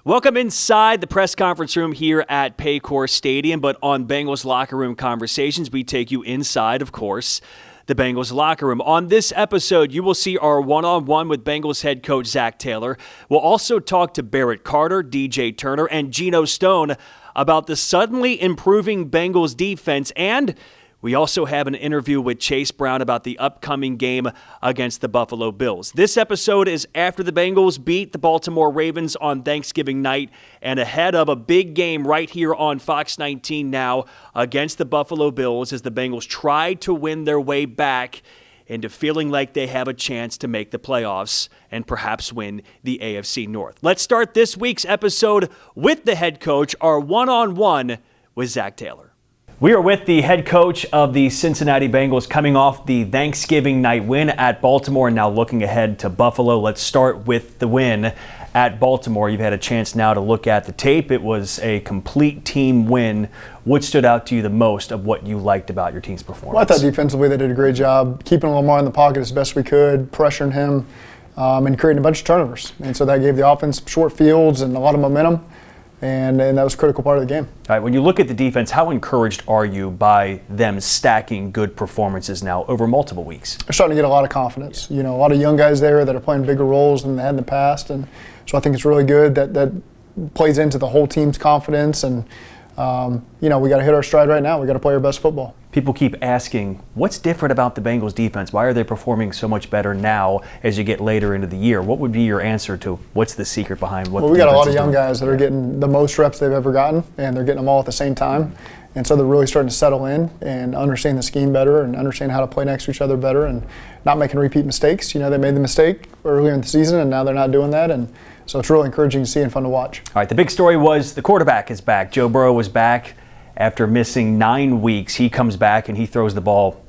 Welcome inside the press conference room here at Paycor Stadium, but on Bengals Locker Room Conversations, we take you inside, of course, the Bengals locker room. On this episode, you will see our one-on-one with Bengals head coach Zac Taylor. We'll also talk to Barrett Carter, DJ Turner, and Geno Stone about the suddenly improving Bengals defense, and we also have an interview with Chase Brown about the upcoming game against the Buffalo Bills. This episode is after the Bengals beat the Baltimore Ravens on Thanksgiving night and ahead of a big game right here on Fox 19 now against the Buffalo Bills as the Bengals try to win their way back into feeling like they have a chance to make the playoffs and perhaps win the AFC North. Let's start this week's episode with the head coach, our one-on-one with Zac Taylor. We are with the head coach of the Cincinnati Bengals coming off the Thanksgiving night win at Baltimore and now looking ahead to Buffalo. Let's start with the win at Baltimore. You've had a chance now to look at the tape. It was a complete team win. What stood out to you the most of what you liked about your team's performance? Well, I thought defensively they did a great job keeping Lamar in the pocket as best we could, pressuring him, and creating a bunch of turnovers. And so that gave the offense short fields and a lot of momentum. And that was a critical part of the game. All right, when you look at the defense, how encouraged are you by them stacking good performances now over multiple weeks? They're starting to get a lot of confidence. You know, a lot of young guys there that are playing bigger roles than they had in the past. And so I think it's really good that plays into the whole team's confidence. And, we got to hit our stride right now. We got to play our best football. People keep asking, what's different about the Bengals defense? Why are they performing so much better now as you get later into the year? What would be your answer to what's the secret behind what the defense is doing? We got a lot of young guys that are getting the most reps they've ever gotten, and they're getting them all at the same time. And so they're really starting to settle in and understand the scheme better and understand how to play next to each other better and not making repeat mistakes. You know, they made the mistake earlier in the season, and now they're not doing that. And so it's really encouraging to see and fun to watch. All right, the big story was the quarterback is back. Joe Burrow was back after missing 9 weeks. He comes back and he throws the ball,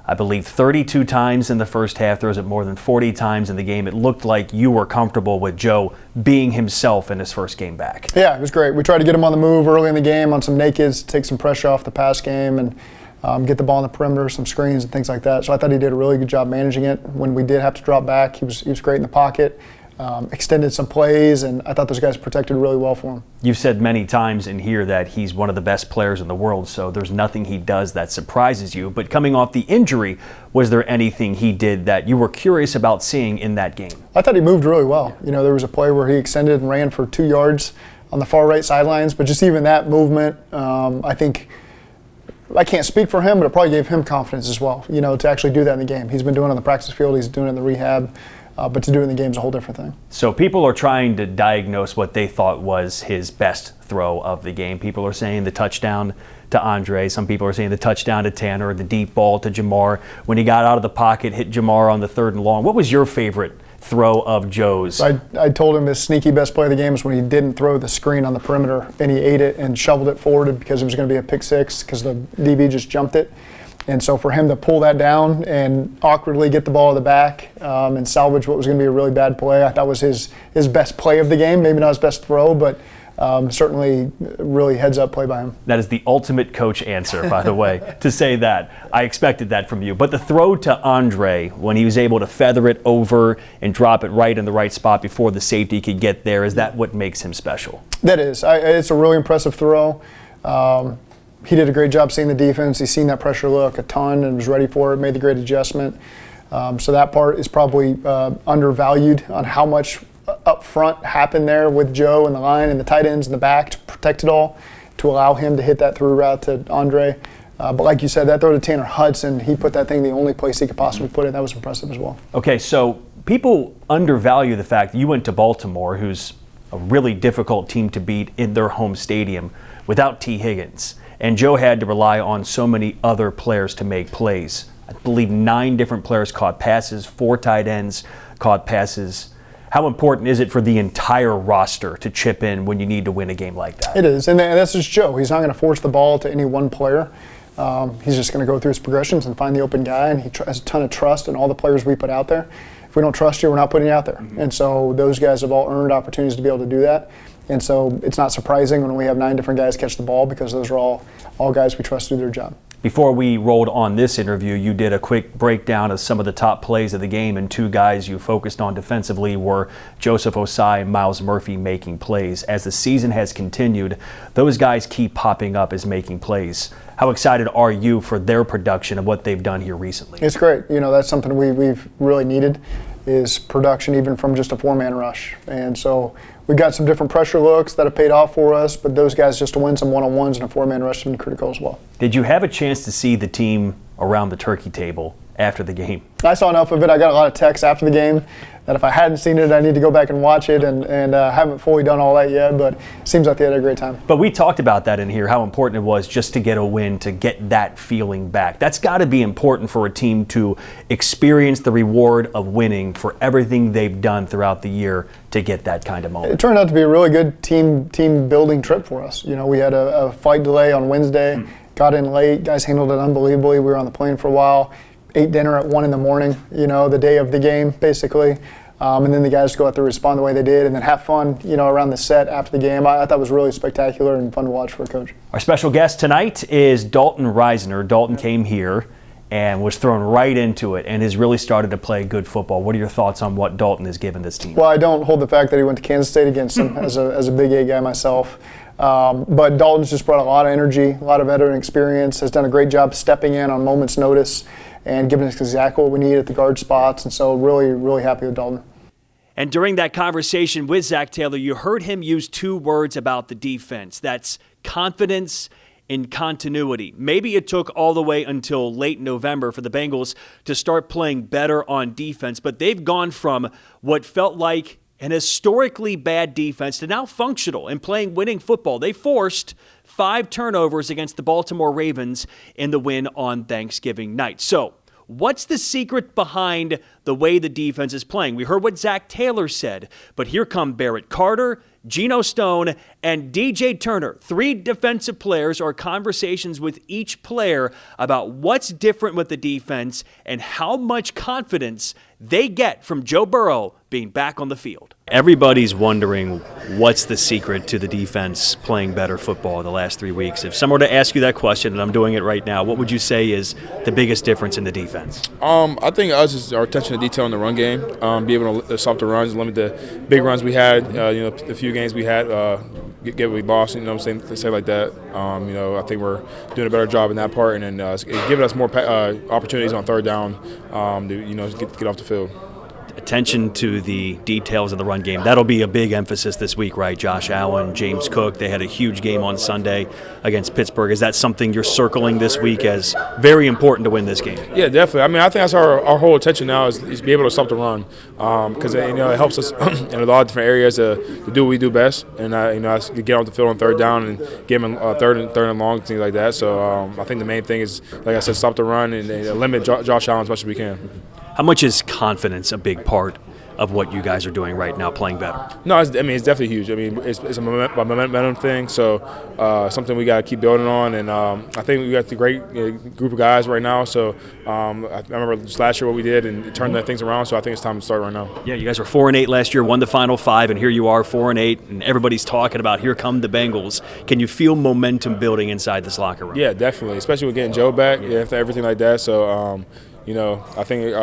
I believe, 32 times in the first half, throws it more than 40 times in the game. It looked like you were comfortable with Joe being himself in his first game back. Yeah, it was great. We tried to get him on the move early in the game on some nakeds, take some pressure off the pass game, and get the ball on the perimeter, some screens and things like that. So I thought he did a really good job managing it. When we did have to drop back, he was great in the pocket. Extended some plays, and I thought those guys protected really well for him. You've said many times in here that he's one of the best players in the world, so there's nothing he does that surprises you. But coming off the injury, was there anything he did that you were curious about seeing in that game? I thought he moved really well. You know, there was a play where he extended and ran for 2 yards on the far right sidelines, but just even that movement, I think, I can't speak for him, but it probably gave him confidence as well, you know, to actually do that in the game. He's been doing it on the practice field, he's doing it in the rehab. But to do it in the game is a whole different thing. So people are trying to diagnose what they thought was his best throw of the game. People are saying the touchdown to Andre. Some people are saying the touchdown to Tanner, the deep ball to Jamar. When he got out of the pocket, hit Jamar on the 3rd and long. What was your favorite throw of Joe's? I told him his sneaky best play of the game was when he didn't throw the screen on the perimeter and he ate it and shoveled it forward because it was going to be a pick six because the DB just jumped it. And so for him to pull that down and awkwardly get the ball to the back and salvage what was going to be a really bad play, I thought was his best play of the game. Maybe not his best throw, but certainly really heads-up play by him. That is the ultimate coach answer, by the way, to say that. I expected that from you. But the throw to Andre, when he was able to feather it over and drop it right in the right spot before the safety could get there, is that what makes him special? That is. It's a really impressive throw. He did a great job seeing the defense. He's seen that pressure look a ton and was ready for it, made the great adjustment. So that part is probably undervalued on how much up front happened there with Joe and the line and the tight ends in the back to protect it all, to allow him to hit that through route to Andre. But like you said, that throw to Tanner Hudson, he put that thing the only place he could possibly put it. That was impressive as well. Okay, so people undervalue the fact that you went to Baltimore, who's a really difficult team to beat in their home stadium, without T. Higgins. And Joe had to rely on so many other players to make plays. I believe 9 different players caught passes, 4 tight ends caught passes. How important is it for the entire roster to chip in when you need to win a game like that? It is, and that's just Joe. He's not going to force the ball to any one player. He's just going to go through his progressions and find the open guy, and he has a ton of trust in all the players we put out there. If we don't trust you, we're not putting you out there. Mm-hmm. And so those guys have all earned opportunities to be able to do that. And so it's not surprising when we have 9 different guys catch the ball because those are all guys we trust to do their job. Before we rolled on this interview, you did a quick breakdown of some of the top plays of the game, and two guys you focused on defensively were Joseph Osai and Myles Murphy making plays. As the season has continued, those guys keep popping up as making plays. How excited are you for their production of what they've done here recently? It's great. You know, that's something we've really needed, is production even from just a four-man rush. And so we got some different pressure looks that have paid off for us, but those guys just to win some one-on-ones and a four-man rush have been critical as well. Did you have a chance to see the team around the turkey table after the game? I saw enough of it. I got a lot of texts after the game that if I hadn't seen it, I need to go back and watch it, and haven't fully done all that yet, but it seems like they had a great time. But we talked about that in here, how important it was just to get a win, to get that feeling back. That's got to be important for a team to experience the reward of winning for everything they've done throughout the year to get that kind of moment. It turned out to be a really good team building trip for us. You know, we had a flight delay on Wednesday, got in late, guys handled it unbelievably. We were on the plane for a while. Ate dinner at 1 in the morning, you know, the day of the game, basically. And then the guys go out there, respond the way they did, and then have fun, you know, around the set after the game. I thought it was really spectacular and fun to watch for a coach. Our special guest tonight is Dalton Risner. Dalton came here and was thrown right into it and has really started to play good football. What are your thoughts on what Dalton has given this team? Well, I don't hold the fact that he went to Kansas State against them as a Big A guy myself. But Dalton's just brought a lot of energy, a lot of veteran experience, has done a great job stepping in on moment's notice and giving us exactly what we need at the guard spots. And so really, really happy with Dalton. And during that conversation with Zac Taylor, you heard him use two words about the defense. That's confidence and continuity. Maybe it took all the way until late November for the Bengals to start playing better on defense, but they've gone from what felt like an historically bad defense to now functional and playing winning football. They forced 5 turnovers against the Baltimore Ravens in the win on Thanksgiving night. So, what's the secret behind the way the defense is playing? We heard what Zac Taylor said, but here come Barrett Carter, Geno Stone, and DJ Turner. 3 defensive players, or conversations with each player about what's different with the defense and how much confidence they get from Joe Burrow being back on the field. Everybody's wondering what's the secret to the defense playing better football the last 3 weeks. If someone were to ask you that question, and I'm doing it right now, what would you say is the biggest difference in the defense? I think us is our attention to detail in the run game, be able to stop the runs, limit the big runs we had, the few games we had, get what we lost, you know what I'm saying, to say like that. I think we're doing a better job in that part, and then giving us more opportunities on third down to get off the field. Attention to the details of the run game. That'll be a big emphasis this week, right? Josh Allen, James Cook, they had a huge game on Sunday against Pittsburgh. Is that something you're circling this week as very important to win this game? Yeah, definitely. I mean, I think that's our whole attention now is be able to stop the run, because it helps us in a lot of different areas to do what we do best, and get off the field on third down and give them third and long, things like that. So I think the main thing is, like I said, stop the run and limit Josh Allen as much as we can. How much is confidence a big part of what you guys are doing right now, playing better? No, it's definitely huge. I mean, it's a momentum thing, so something we got to keep building on. And I think we got a great group of guys right now. So I remember just last year what we did and turned things around. So I think it's time to start right now. Yeah, you guys were 4-8 last year, won the final 5, and here you are 4-8, and everybody's talking about here come the Bengals. Can you feel momentum building inside this locker room? Yeah, definitely, especially with getting Joe back, after everything like that. So. I think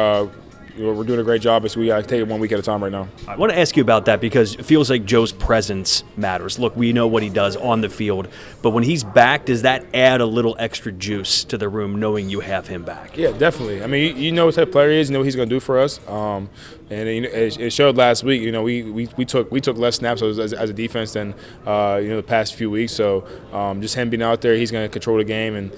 we're doing a great job, but we got to take it 1 week at a time right now. I want to ask you about that because it feels like Joe's presence matters. Look, we know what he does on the field, but when he's back, does that add a little extra juice to the room knowing you have him back? Yeah, definitely. I mean, you know what type of player he is, you know what he's going to do for us. And it showed last week. We took less snaps as a defense than the past few weeks. So just him being out there, he's going to control the game, and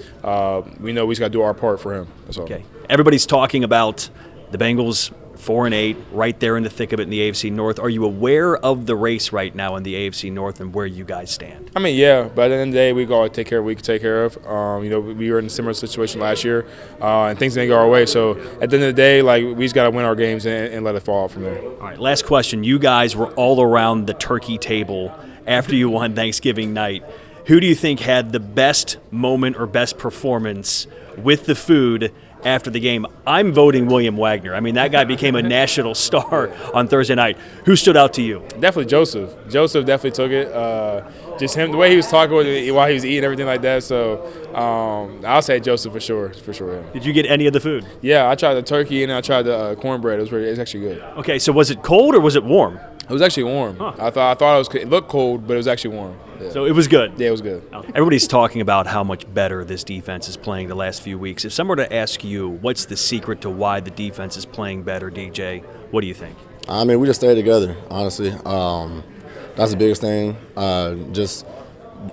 we know we just got to do our part for him. That's all. Okay. Everybody's talking about the Bengals 4-8, right there in the thick of it in the AFC North. Are you aware of the race right now in the AFC North and where you guys stand? I mean, yeah, but at the end of the day, we got to take care of what we can take care of. We were in a similar situation last year, and things didn't go our way. So at the end of the day, we just got to win our games and let it fall out from there. All right, last question. You guys were all around the turkey table after you won Thanksgiving night. Who do you think had the best moment or best performance with the food after the game. I'm voting William Wagner. I mean, that guy became a national star on Thursday night. Who stood out to you? Definitely Joseph. Joseph definitely took it. Just him, the way he was talking with it while he was eating, everything like that. So I'll say Joseph for sure. Did you get any of the food? Yeah, I tried the turkey and I tried the cornbread. It was actually good. Okay, so was it cold or was it warm? It was actually warm. Huh. I thought it looked cold, but it was actually warm. Yeah. So it was good. Yeah, it was good. Everybody's talking about how much better this defense is playing the last few weeks. If someone were to ask you, what's the secret to why the defense is playing better, DJ, what do you think? I mean, we just stay together, honestly. That's the biggest thing. Just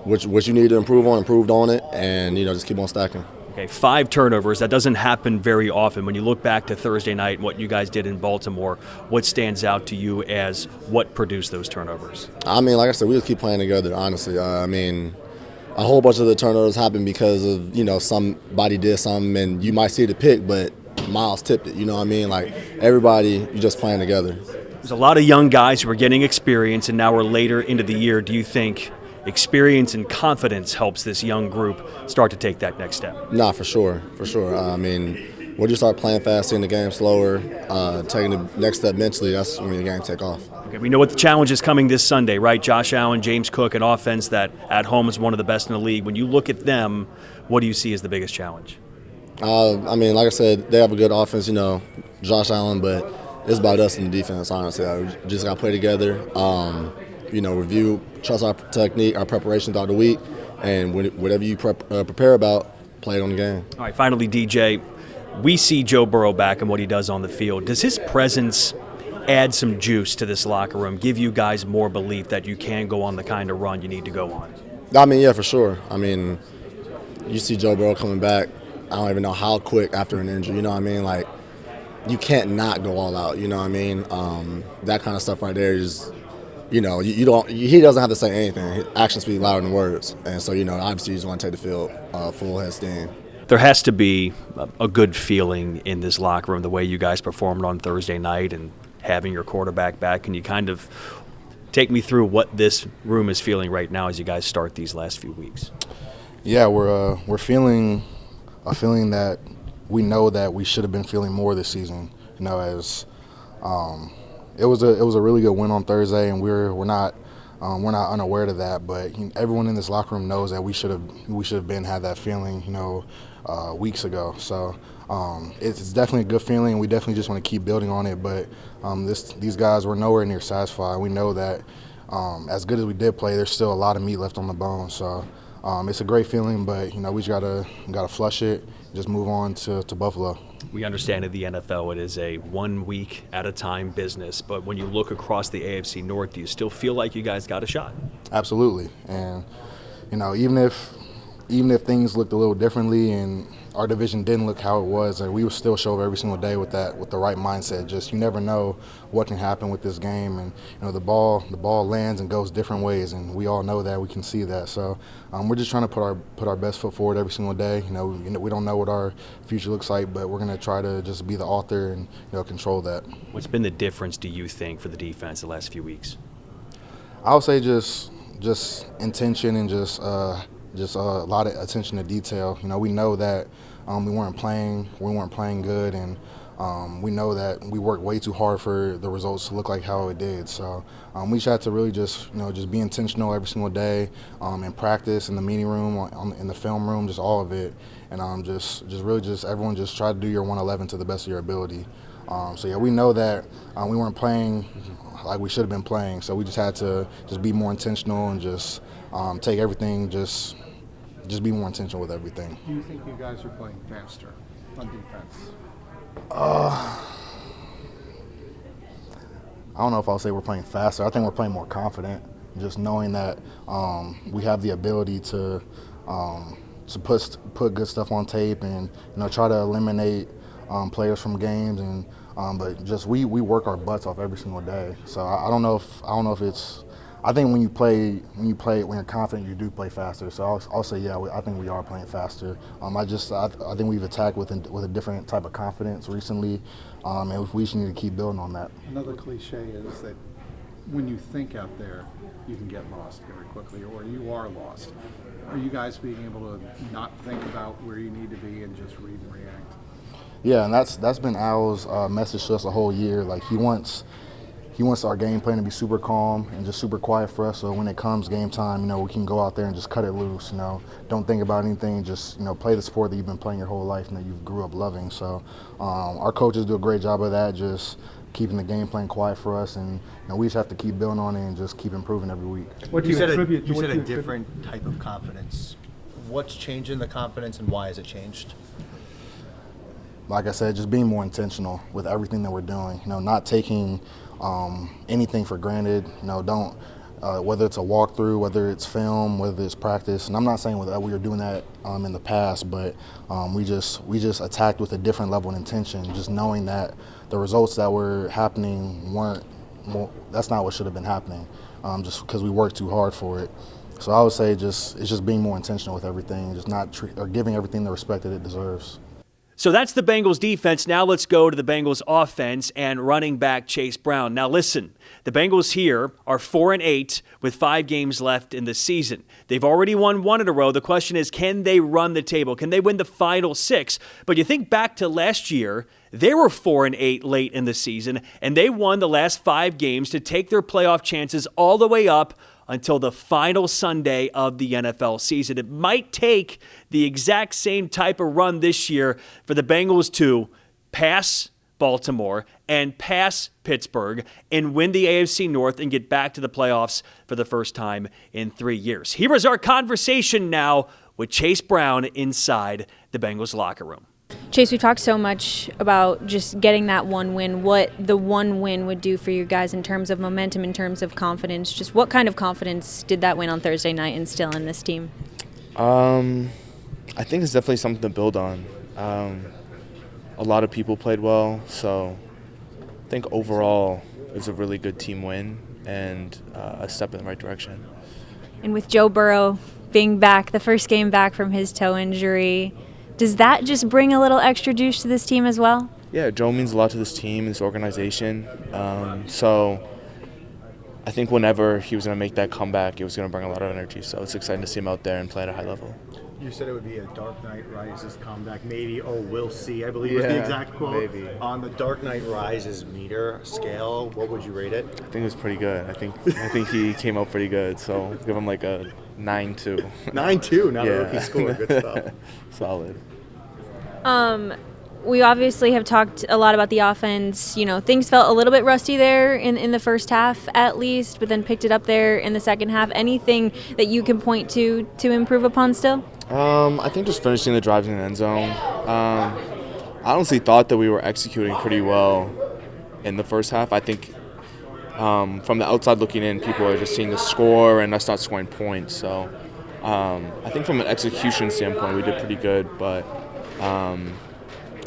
what you need to improved on it, and, just keep on stacking. Okay, 5 turnovers. That doesn't happen very often. When you look back to Thursday night and what you guys did in Baltimore, what stands out to you as what produced those turnovers? I mean, like I said, we just keep playing together, honestly. I mean, a whole bunch of the turnovers happened because of, somebody did something, and you might see the pick, but Miles tipped it. You know what I mean? Like, everybody, you're just playing together. There's a lot of young guys who are getting experience, and now we're later into the year. Do you think experience and confidence helps this young group start to take that next step? Nah, for sure. I mean, when you start playing fast, seeing the game slower, taking the next step mentally, that's when the game take off. Okay, we know what the challenge is coming this Sunday, right? Josh Allen, James Cook, an offense that at home is one of the best in the league. When you look at them, what do you see as the biggest challenge? I mean, like I said, they have a good offense, Josh Allen, but it's about us in the defense, honestly. We just got to play together. Review, trust our technique, our preparation throughout the week, and whatever you prepare about, play it on the game. All right, finally, DJ, we see Joe Burrow back and what he does on the field. Does his presence add some juice to this locker room, give you guys more belief that you can go on the kind of run you need to go on? I mean, yeah, for sure. I mean, you see Joe Burrow coming back, I don't even know how quick after an injury, you know what I mean? Like, you can't not go all out, you know what I mean? That kind of stuff right there is – he doesn't have to say anything. His actions speak louder than words. And so, obviously you just want to take the field full head steam. There has to be a good feeling in this locker room, the way you guys performed on Thursday night and having your quarterback back. Can you kind of take me through what this room is feeling right now as you guys start these last few weeks? Yeah, we're feeling a feeling that we know that we should have been feeling more this season, as It was a really good win on Thursday, and we're not unaware of that. But everyone in this locker room knows that we should have had that feeling, weeks ago. So it's definitely a good feeling, and we definitely just want to keep building on it. But these guys were nowhere near satisfied. We know that as good as we did play, there's still a lot of meat left on the bone. So it's a great feeling, but we just gotta flush it, just move on to Buffalo. We understand in the NFL it is a 1 week at a time business, but when you look across the AFC North, do you still feel like you guys got a shot? Absolutely, and even if things looked a little differently and our division didn't look how it was, and we would still show up every single day with the right mindset. Just you never know what can happen with this game, and the ball lands and goes different ways, and we all know that. We can see that. So we're just trying to put our best foot forward every single day. We don't know what our future looks like, but we're going to try to just be the author and control that. What's been the difference, do you think, for the defense the last few weeks? I would say just intention and just a lot of attention to detail. We know that we weren't playing good, and we know that we worked way too hard for the results to look like how it did. So we just had to really just be intentional every single day in practice, in the meeting room, in the film room, just all of it, and just everyone just try to do your 111 to the best of your ability. So yeah, we know that we weren't playing like we should have been playing. So we just had to just be more intentional and just take everything just be more intentional with everything. Do you think you guys are playing faster on defense? I don't know if I'll say we're playing faster. I think we're playing more confident, just knowing that we have the ability to put good stuff on tape and try to eliminate players from games, and but just we work our butts off every single day. So I don't know if it's. I think when you're confident, you do play faster. So I'll say, yeah, I think we are playing faster. I think we've attacked with a different type of confidence recently, and we just need to keep building on that. Another cliche is that when you think out there, you can get lost very quickly, or you are lost. Are you guys being able to not think about where you need to be and just read and react? Yeah, and that's been Al's message to us the whole year. Like he wants our game plan to be super calm and just super quiet for us. So when it comes game time, we can go out there and just cut it loose. Don't think about anything. Just play the sport that you've been playing your whole life and that you grew up loving. So our coaches do a great job of that, just keeping the game plan quiet for us, and we just have to keep building on it and just keep improving every week. What do you said a different type of confidence. What's changing the confidence, and why has it changed? Like I said, just being more intentional with everything that we're doing. Not taking anything for granted. Don't whether it's a walkthrough, whether it's film, whether it's practice. And I'm not saying that we were doing that in the past, but we just attacked with a different level of intention. Just knowing that the results that were happening weren't. That's not what should have been happening. Just because we worked too hard for it. So I would say it's just being more intentional with everything, just not giving everything the respect that it deserves. So that's the Bengals defense. Now let's go to the Bengals offense and running back Chase Brown. Now listen, the Bengals here are 4-8 with 5 games left in the season. They've already won 1 in a row. The question is, can they run the table? Can they win the final 6? But you think back to last year, they were 4-8 late in the season, and they won the last 5 games to take their playoff chances all the way up until the final Sunday of the NFL season. It might take the exact same type of run this year for the Bengals to pass Baltimore and pass Pittsburgh and win the AFC North and get back to the playoffs for the first time in 3 years. Here is our conversation now with Chase Brown inside the Bengals locker room. Chase, we talked so much about just getting that one win, what the one win would do for you guys in terms of momentum, in terms of confidence. Just what kind of confidence did that win on Thursday night instill in this team? I think it's definitely something to build on. A lot of people played well, so I think overall it was a really good team win and a step in the right direction. And with Joe Burrow being back, the first game back from his toe injury, does that just bring a little extra juice to this team as well? Yeah, Joe means a lot to this team, this organization. So I think whenever he was going to make that comeback, it was going to bring a lot of energy. So it's exciting to see him out there and play at a high level. You said it would be a Dark Knight Rises comeback, maybe. Oh, we'll see. I believe was the exact quote. Maybe. On the Dark Knight Rises meter scale, what would you rate it? I think it was pretty good. I think he came out pretty good. So give him like a 9-2. 9-2, not a rookie score. Good stuff. Solid. We obviously have talked a lot about the offense. Things felt a little bit rusty there in the first half at least, but then picked it up there in the second half. Anything that you can point to improve upon still? I think just finishing the drives in the end zone. I honestly thought that we were executing pretty well in the first half. I think from the outside looking in, people are just seeing the score and us not scoring points. So I think from an execution standpoint, we did pretty good, but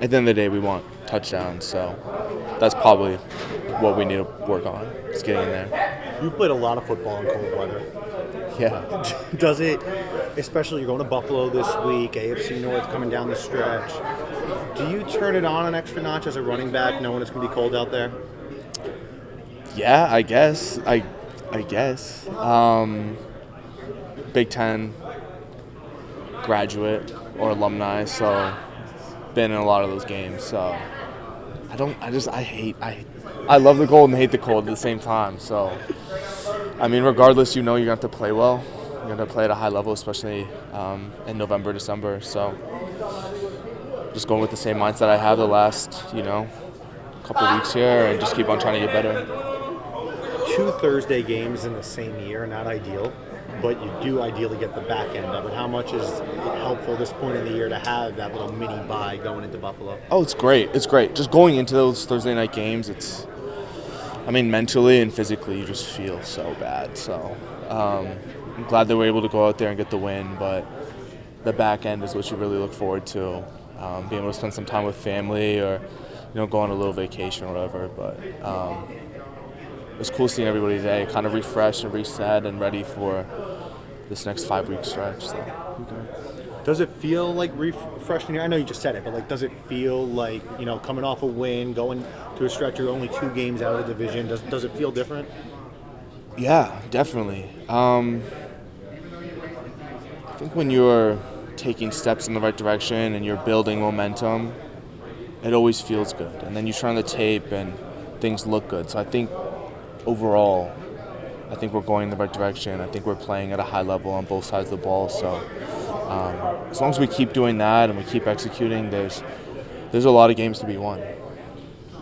at the end of the day, we want touchdowns, so that's probably what we need to work on, is getting in there. You played a lot of football in cold weather. Yeah. Does it, especially you're going to Buffalo this week, AFC North coming down the stretch, do you turn it on an extra notch as a running back knowing it's going to be cold out there? Yeah, I guess. I guess. Big Ten graduate or alumni, so been in a lot of those games, so I love the cold and hate the cold at the same time. So I mean, regardless, you're gonna have to play well. You're gonna play at a high level, especially in November, December. So just going with the same mindset I have the last couple weeks here, and just keep on trying to get better. 2 Thursday games in the same year, not ideal, but you do ideally get the back end of it. How much is it helpful this point in the year to have that little mini bye going into Buffalo? Oh, it's great. It's great. Just going into those Thursday night games, mentally and physically, you just feel so bad. So I'm glad that we're able to go out there and get the win, but the back end is what you really look forward to, being able to spend some time with family or go on a little vacation or whatever. But it's cool seeing everybody today kind of refreshed and reset and ready for this next 5-week stretch. So. Does it feel like refreshing? I know you just said it, but does it feel like coming off a win, going to a stretch, you're only 2 games out of the division? Does it feel different? Yeah, definitely. I think when you're taking steps in the right direction and you're building momentum, it always feels good. And then you turn the tape and things look good. So I think overall, I think we're going in the right direction. I think we're playing at a high level on both sides of the ball. So as long as we keep doing that and we keep executing, there's a lot of games to be won.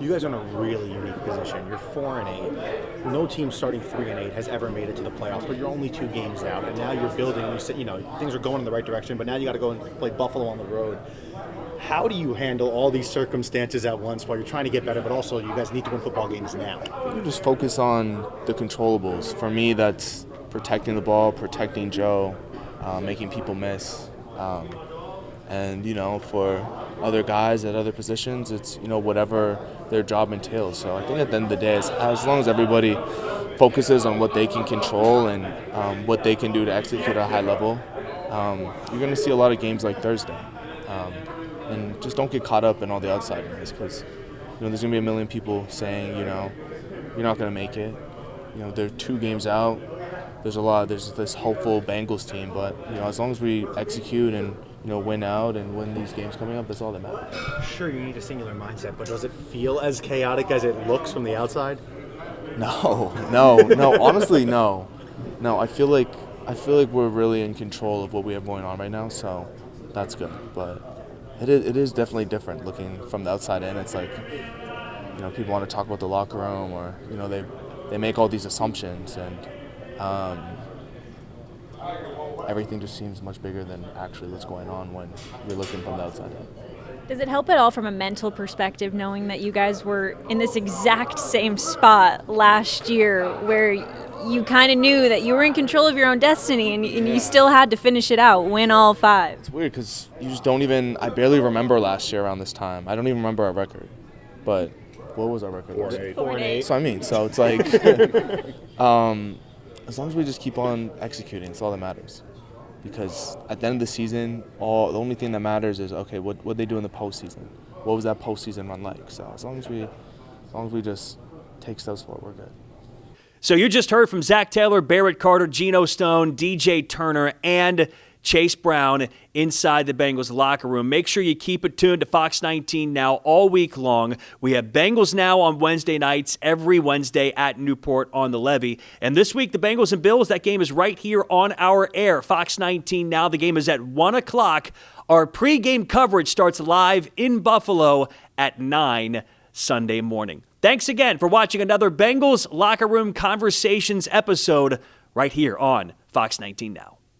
You guys are in a really unique position. You're 4-8. No team starting 3-8 has ever made it to the playoffs, but you're only 2 games out, and now you're building. You said, things are going in the right direction, but now you got to go and play Buffalo on the road. How do you handle all these circumstances at once while you're trying to get better, but also you guys need to win football games now? You just focus on the controllables. For me, that's protecting the ball, protecting Joe, making people miss. And, for other guys at other positions, it's, whatever their job entails. So I think at the end of the day, as long as everybody focuses on what they can control and what they can do to execute at a high level, you're going to see a lot of games like Thursday. And just don't get caught up in all the outside noise, because there's going to be a million people saying, you're not going to make it. They're 2 games out. There's this hopeful Bengals team, but as long as we execute and win out and win these games coming up, that's all that matters. Sure, you need a singular mindset, but does it feel as chaotic as it looks from the outside? No. Honestly, no. I feel like we're really in control of what we have going on right now, so that's good. But it is definitely different looking from the outside in. It's like, people want to talk about the locker room, or they make all these assumptions, and everything just seems much bigger than actually what's going on when you're looking from the outside in. Does it help at all from a mental perspective knowing that you guys were in this exact same spot last year, where you kind of knew that you were in control of your own destiny and you still had to finish it out, win all 5? It's weird because you just don't even – I barely remember last year around this time. I don't even remember our record. But what was our record? 4-8. So it's like as long as we just keep on executing, it's all that matters. Because at the end of the season, the only thing that matters is, okay, what they do in the postseason? What was that postseason run like? So as long as we just take steps forward, we're good. So you just heard from Zac Taylor, Barrett Carter, Geno Stone, DJ Turner, and Chase Brown inside the Bengals locker room. Make sure you keep it tuned to Fox 19 Now all week long. We have Bengals Now on Wednesday nights, every Wednesday at Newport on the Levee. And this week, the Bengals and Bills, that game is right here on our air, Fox 19 Now. The game is at 1 o'clock. Our pregame coverage starts live in Buffalo at 9 Sunday morning. Thanks again for watching another Bengals Locker Room Conversations episode right here on Fox 19 Now.